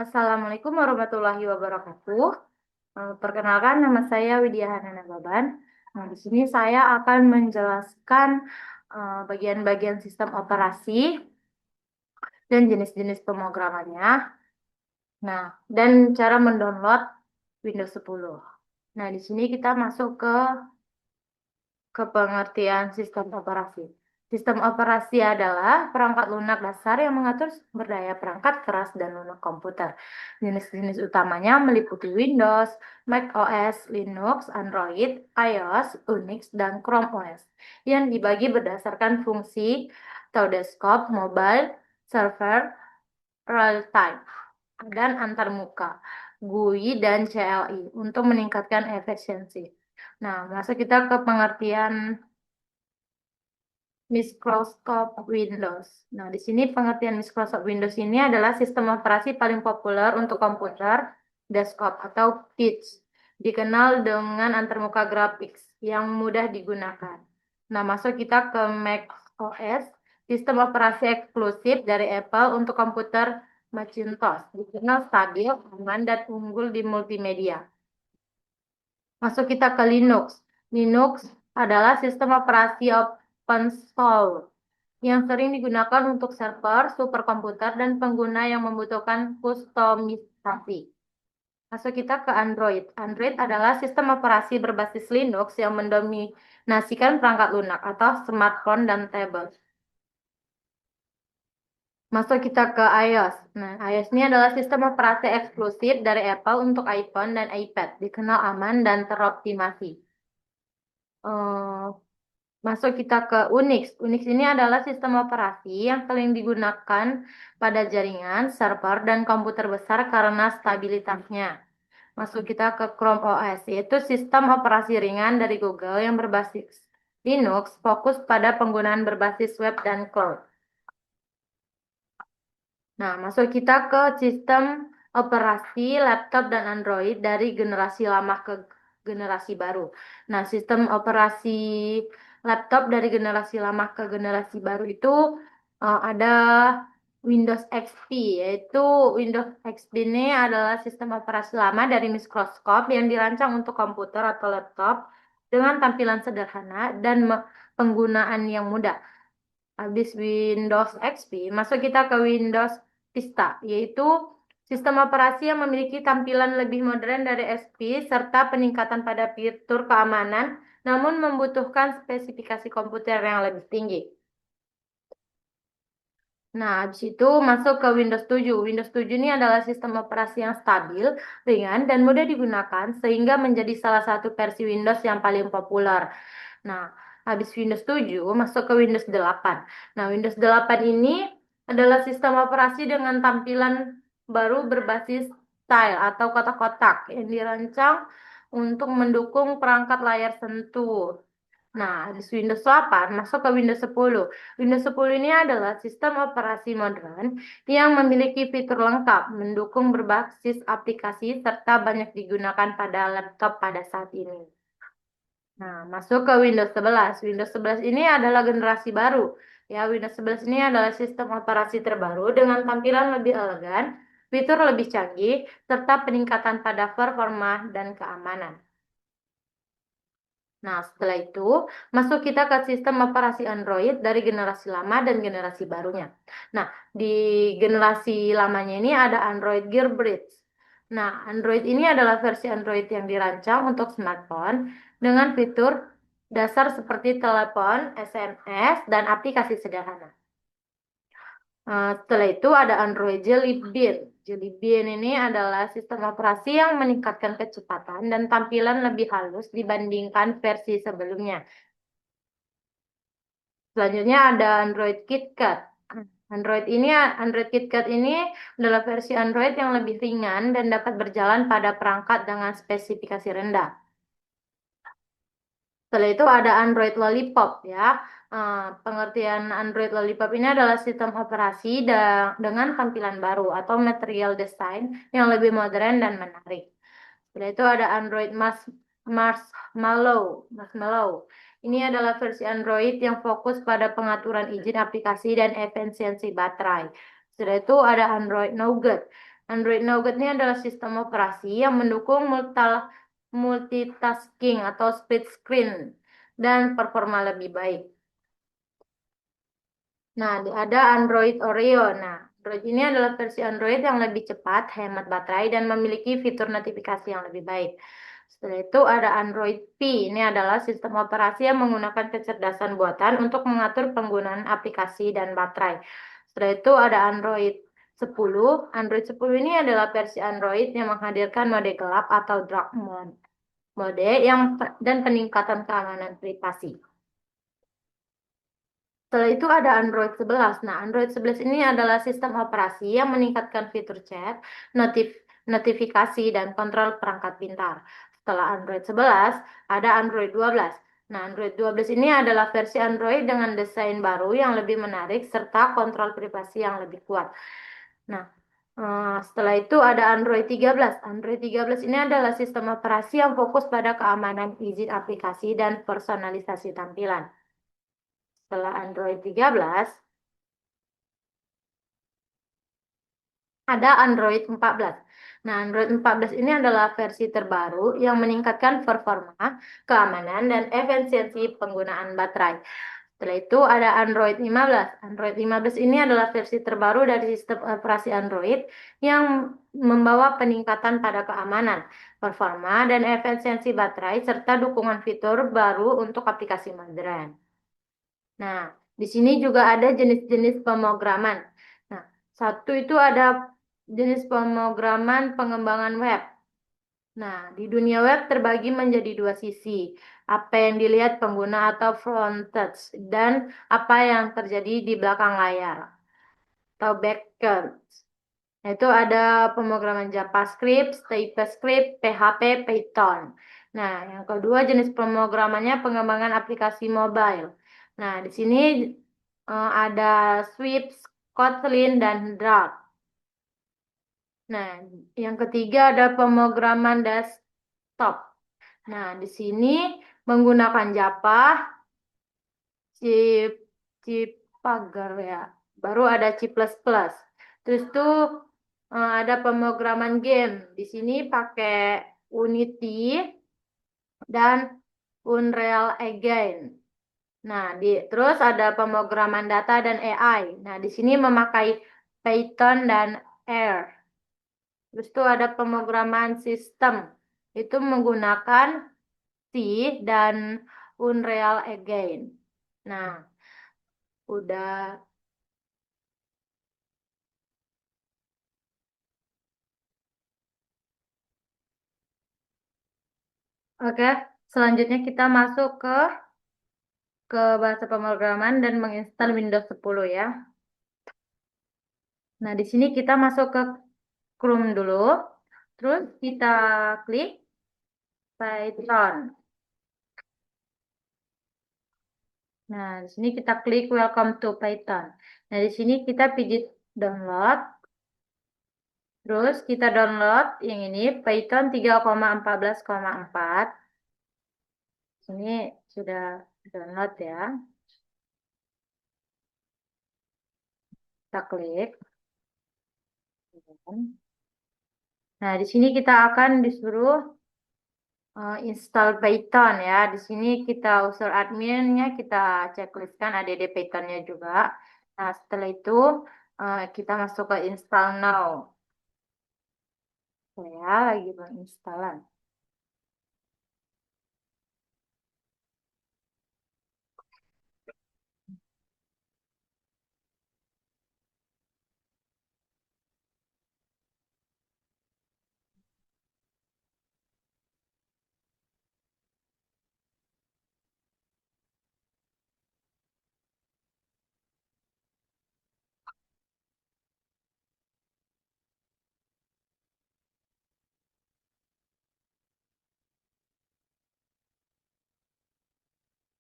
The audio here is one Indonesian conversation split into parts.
Assalamualaikum warahmatullahi wabarakatuh. Perkenalkan, nama saya Widya Hanana Baban. Nah, di sini saya akan menjelaskan bagian-bagian sistem operasi dan jenis-jenis pemrogramannya. Nah, dan cara mendownload Windows 10. Nah, di sini kita masuk ke pengertian sistem operasi. Sistem operasi adalah perangkat lunak dasar yang mengatur sumber daya perangkat keras dan lunak komputer. Jenis-jenis utamanya meliputi Windows, Mac OS, Linux, Android, iOS, Unix, dan Chrome OS yang dibagi berdasarkan fungsi atau desktop, mobile, server, real-time, dan antarmuka, GUI, dan CLI untuk meningkatkan efisiensi. Nah, masuk kita ke pengertian Microsoft Windows. Nah, di sini pengertian Microsoft Windows ini adalah sistem operasi paling populer untuk komputer desktop atau PC, dikenal dengan antarmuka grafis yang mudah digunakan. Nah, masuk kita ke Mac OS, sistem operasi eksklusif dari Apple untuk komputer Macintosh, dikenal stabil, aman, dan unggul di multimedia. Masuk kita ke Linux. Linux adalah sistem operasi open source yang sering digunakan untuk server, superkomputer, dan pengguna yang membutuhkan kustomisasi. Masuk kita ke Android. Android adalah sistem operasi berbasis Linux yang mendominasikan perangkat lunak atau smartphone dan tablet. Masuk kita ke iOS. Nah, iOS ini adalah sistem operasi eksklusif dari Apple untuk iPhone dan iPad, dikenal aman dan teroptimasi. Eh, Masuk kita ke Unix. Unix ini adalah sistem operasi yang sering digunakan pada jaringan, server, dan komputer besar karena stabilitasnya. Masuk kita ke Chrome OS, yaitu sistem operasi ringan dari Google yang berbasis Linux, fokus pada penggunaan berbasis web dan cloud. Nah, masuk kita ke sistem operasi laptop dan Android dari generasi lama ke generasi baru. Nah, sistem operasi laptop dari generasi lama ke generasi baru itu ada Windows XP, yaitu Windows XP ini adalah sistem operasi lama dari Microsoft yang dirancang untuk komputer atau laptop dengan tampilan sederhana dan penggunaan yang mudah. Habis Windows XP, masuk kita ke Windows Vista, yaitu sistem operasi yang memiliki tampilan lebih modern dari XP serta peningkatan pada fitur keamanan, namun membutuhkan spesifikasi komputer yang lebih tinggi. Nah, habis itu masuk ke Windows 7. Windows 7 ini adalah sistem operasi yang stabil, ringan, dan mudah digunakan sehingga menjadi salah satu versi Windows yang paling populer. Nah, habis Windows 7 masuk ke Windows 8. Nah, Windows 8 ini adalah sistem operasi dengan tampilan baru berbasis tile atau kotak-kotak yang dirancang untuk mendukung perangkat layar sentuh. Nah, habis Windows 8 masuk ke Windows 10. Windows 10 ini adalah sistem operasi modern yang memiliki fitur lengkap, mendukung berbasis aplikasi serta banyak digunakan pada laptop pada saat ini. Nah, masuk ke Windows 11. Windows 11 ini adalah generasi baru. Ya, Windows 11 ini adalah sistem operasi terbaru dengan tampilan lebih elegan, fitur lebih canggih, serta peningkatan pada performa dan keamanan. Nah, setelah itu, masuk kita ke sistem operasi Android dari generasi lama dan generasi barunya. Nah, di generasi lamanya ini ada Android Gear Bridge. Nah, Android ini adalah versi Android yang dirancang untuk smartphone dengan fitur dasar seperti telepon, SMS, dan aplikasi sederhana. Setelah itu ada Android Jelly Bean. Jelly Bean ini adalah sistem operasi yang meningkatkan kecepatan dan tampilan lebih halus dibandingkan versi sebelumnya. Selanjutnya ada Android KitKat. Android KitKat ini adalah versi Android yang lebih ringan dan dapat berjalan pada perangkat dengan spesifikasi rendah. Setelah itu ada Android Lollipop ya. Pengertian Android Lollipop ini adalah sistem operasi dengan tampilan baru atau material design yang lebih modern dan menarik. Setelah itu ada Android Marshmallow. Ini adalah versi Android yang fokus pada pengaturan izin aplikasi dan efisiensi baterai. Setelah itu ada Android Nougat. Android Nougat ini adalah sistem operasi yang mendukung multitasking atau split screen dan performa lebih baik. Nah, ada Android Oreo. Nah, Android ini adalah versi Android yang lebih cepat, hemat baterai, dan memiliki fitur notifikasi yang lebih baik. Setelah itu ada Android P. Ini adalah sistem operasi yang menggunakan kecerdasan buatan untuk mengatur penggunaan aplikasi dan baterai. Setelah itu ada Android 10. Android 10 ini adalah versi Android yang menghadirkan mode gelap atau dark mode, dan peningkatan keamanan privasi. Setelah itu ada Android 11. Nah, Android 11 ini adalah sistem operasi yang meningkatkan fitur chat, notifikasi, dan kontrol perangkat pintar. Setelah Android 11, ada Android 12. Nah, Android 12 ini adalah versi Android dengan desain baru yang lebih menarik serta kontrol privasi yang lebih kuat. Nah, setelah itu ada Android 13. Android 13 ini adalah sistem operasi yang fokus pada keamanan izin aplikasi dan personalisasi tampilan. Setelah Android 13, ada Android 14. Nah, Android 14 ini adalah versi terbaru yang meningkatkan performa, keamanan, dan efisiensi penggunaan baterai. Setelah itu ada Android 15. Android 15 ini adalah versi terbaru dari sistem operasi Android yang membawa peningkatan pada keamanan, performa, dan efisiensi baterai serta dukungan fitur baru untuk aplikasi modern. Nah, di sini juga ada jenis-jenis pemrograman. Nah, satu itu ada jenis pemrograman pengembangan web. Nah, di dunia web terbagi menjadi dua sisi. Apa yang dilihat pengguna atau frontend dan apa yang terjadi di belakang layar atau backend. Nah, itu ada pemrograman JavaScript, TypeScript, PHP, Python. Nah, yang kedua jenis pemrogramannya pengembangan aplikasi mobile. Nah, di sini ada Swift, Kotlin, dan Dart. Nah, yang ketiga ada pemrograman desktop. Nah, di sini menggunakan Java, chip, chip pagar ya. Baru ada C++. Terus tuh ada pemrograman game. Di sini pakai Unity dan Unreal Engine. Nah, terus ada pemrograman data dan AI. Nah, di sini memakai Python dan R. Terus tuh ada pemrograman sistem. Itu menggunakan C dan Unreal Engine. Nah, udah. Oke, selanjutnya kita masuk ke bahasa pemrograman dan menginstal Windows 10 ya. Nah, di sini kita masuk ke Chrome dulu. Terus kita klik Python. Nah, di sini kita klik Welcome to Python. Nah, di sini kita pijit download. Terus kita download yang ini Python 3,14,4. Ini sudah download ya. Kita klik. Nah, di sini kita akan disuruh install Python ya. Di sini kita user adminnya, kita checklistkan add Pythonnya juga. Nah, setelah itu kita masuk ke install now. Saya lagi menginstalan.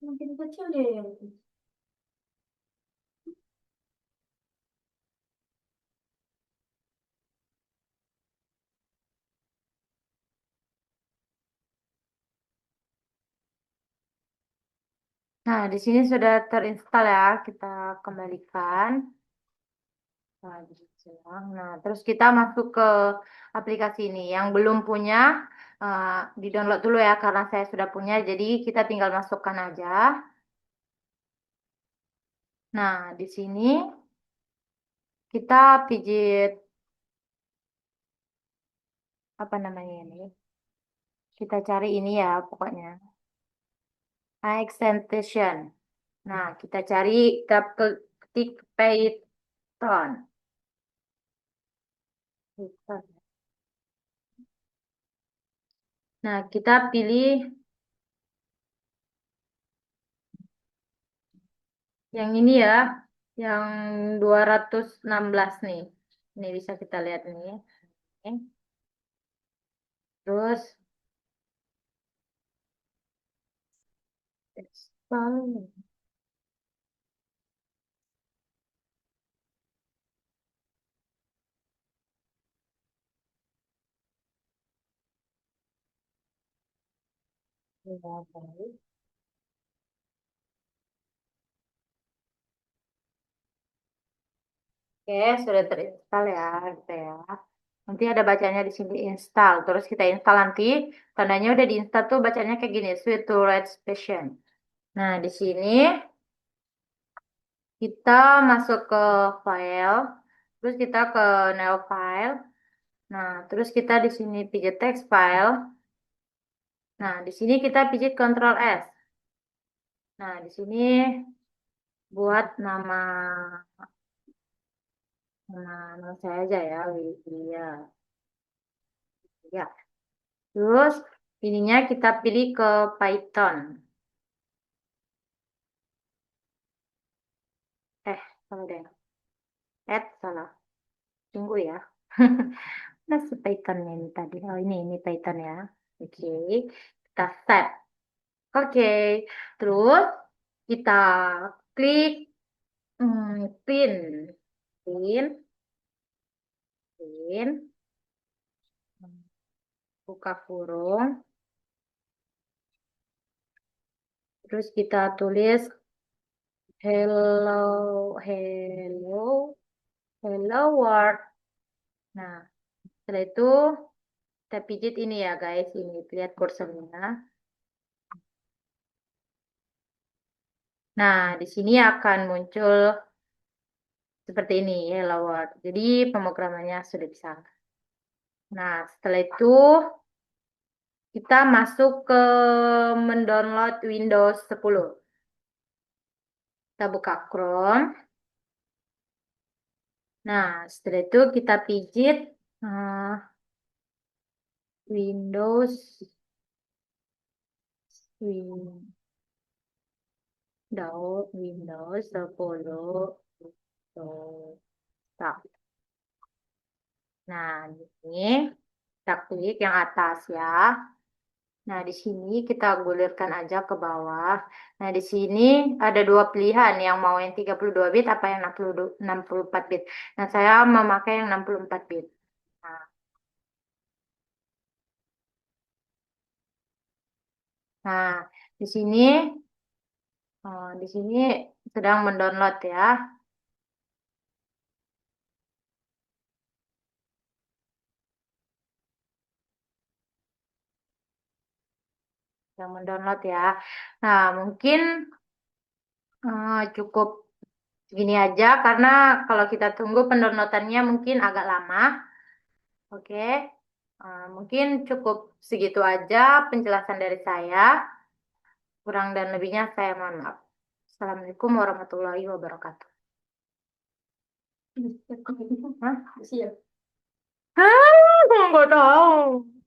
Makin kecil deh. Nah, di sini sudah terinstall ya. Kita kembalikan. Nah, terus kita masuk ke aplikasi ini. Yang belum punya, eh, di-download dulu ya, karena saya sudah punya. Jadi kita tinggal masukkan aja. Nah, di sini kita pijit apa namanya ini? Kita cari ini ya, pokoknya. Extension. Nah, kita cari, kita ketik Python. Nah, kita pilih yang ini ya, yang 216 nih. Ini bisa kita lihat nih. Oke. Terus, install. Ya, baik. Oke, sudah terinstall ya, gitu ya. Nanti ada bacanya di sini install. Terus kita install nanti, tandanya udah diinstal tuh bacanya kayak gini, Sweet to Red Passion. Nah, di sini kita masuk ke file, terus kita ke new file. Nah, terus kita di sini pijit text file. Nah, di sini kita pijit Ctrl S. Nah, di sini buat nama saya aja ya, Widya. Ya. Terus ininya kita pilih ke Python. Salah deh. Salah. Tunggu ya. Masih Pythonnya ini tadi. Oh, ini Python ya. Oke. Kita set. Oke. Terus kita klik pin. Pin. Pin. Buka kurung. Terus kita tulis hello, hello, hello world. Nah, setelah itu kita pijit ini ya guys, ini lihat kursornya. Nah, di sini akan muncul seperti ini, hello world. Jadi pemrogramannya sudah bisa. Nah, setelah itu kita masuk ke mendownload Windows 10. Kita buka Chrome. Nah, setelah itu kita pijit Windows Windows 10. Tuh. Tak. Nah, ini kita klik yang atas ya. Nah, di sini kita gulirkan aja ke bawah. Nah, di sini ada dua pilihan, yang mau yang 32 bit apa yang 64 bit. Nah, saya memakai yang 64 bit. Nah, nah, di sini di sini sedang mendownload ya. Sedang mendownload ya. Nah, mungkin cukup gini aja karena kalau kita tunggu pendownloadannya mungkin agak lama. Oke. Mungkin cukup segitu aja penjelasan dari saya. Kurang dan lebihnya saya mohon maaf. Assalamualaikum warahmatullahi wabarakatuh. Hah? Siap. Hah, nggak tahu.